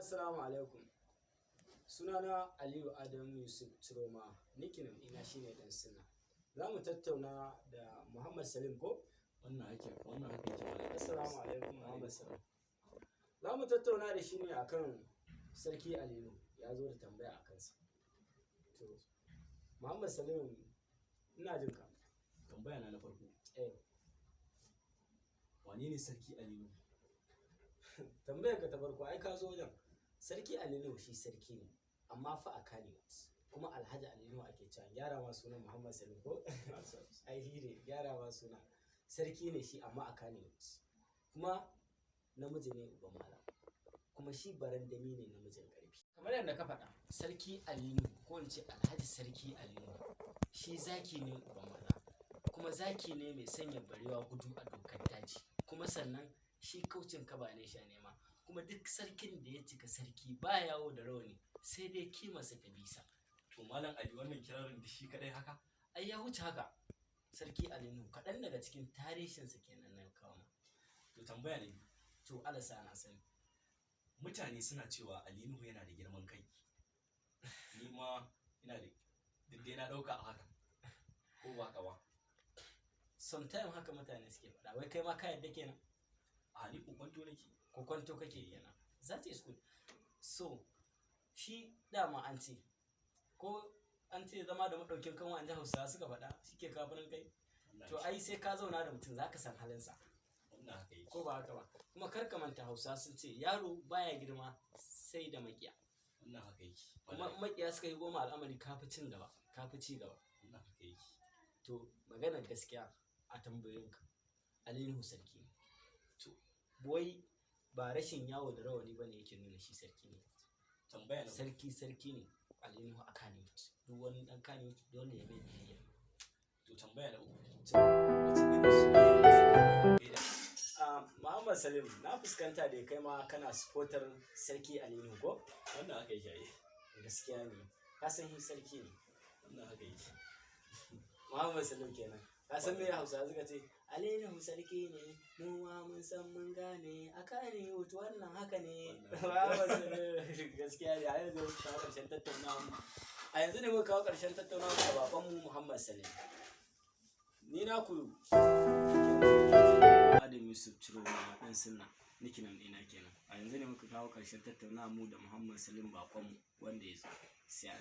Assalamu alaikum. Sunana Aliyu Adamu Yusuf Ciroma, nickname ina shine Dan Sunna. Za mu tattauna da Muhammad Salim ko? Wannan ake ce. Assalamu alaikum Muhammad Salim. Za mu tattauna da shi ne akan Sarki Aliyu, ya zo da tambaya a kansa. To, Muhammad Salim, ina jin ka. Tambaya na farko. Wane ne Sarki Aliyu? Tambayar ka ta farko ai ka zo wajen. Sarki Aliyu shi sarki ne, amma fa a Kannywood. Kuma Alhaji Aliyu ake cewa, gyara ma sunan Muhammad Salim ko? Ai hire, gyara ma suna. Sarki ne shi amma a Kannywood. Kuma namiji ne uban malam. Kuma shi barandami ne namijin ƙarfi. Kamar yadda ka faɗa, Sarki Aliyu ko in ce Alhaji Sarki Aliyu shi zaki ne uban maza. Kuma zaki ne mai sanya barewa gudu a dokar daji. Kuma sannan shi kaucin kaba ne sha nema. Kuma duk sarkin da ya cika sarki ba yawo da rawani sai dai kimarsa ta bisa. To Malam Ali wannan kirarin da shi kadai haka? Ai ya wuce haka. Sarki Aliyu kaɗan daga cikin tarihinsa kenan na kawo. To tambaya ne. To alasa na sani. Mutane suna cewa Aliyu yana da girman kai. Ni ma ina da duk dai na ɗauka a haka. Ko ba ka ba? Sometime haka mutane suke faɗa. Wai kai ma ka yadda kenan? A ni kokwanto nake. Kokwanto kake kenan. That is good. So, shi dama an ce, ko an ce zama da maɗaukin kanwa an ji Hausawa suka faɗa shi ke kafirin kai? To ai sai ka zauna da mutum za ka san halinsa. Wannan haka yake. Ko ba haka ba? Kuma kar ka manta Hausawa sun ce yaro baya girma sai da maƙiya. Wannan haka yake. Kuma maƙiya suka yi goma al'amari ka fi cin gaba, ka fi ci gaba. Wannan haka yake. To maganar gaskiya a tambayoyinka, Aliyu sarki ne. To, wai ba rashin yawo da rawani ba ne yake nuna shi sarki ne. Tambaya na Sarki ne Aliyu a Kannywood. Duk wani ɗan Kannywood dole ya mai biyayya. To tambaya na uku. Muhammad Salim, na fuskanta da kai ma kana supporter Sarki Aliyu ko? Wannan haka yake. Gaskiya ne. Ka san shi sarki ne. Wannan haka yake. Muhammad Salim kenan. Ka san me Hausawa suka ce? Aliyu sarki ne, mu ma mun san mun gane, a Kannywood wannan haka ne. Muhammad Salim gaskiya ne. A yanzu muka kawo ƙarshen tattaunawa. A yanzu ne muka kawo ƙarshen tattaunawa da babanmu Muhammad Salim. Ni na ku Adam Yusuf Ciroma Dan Sunna, nickname ɗina kenan. A yanzu ne muka kawo ƙarshen tattaunawa mu da Muhammad Salim babanmu wanda ya zo sai a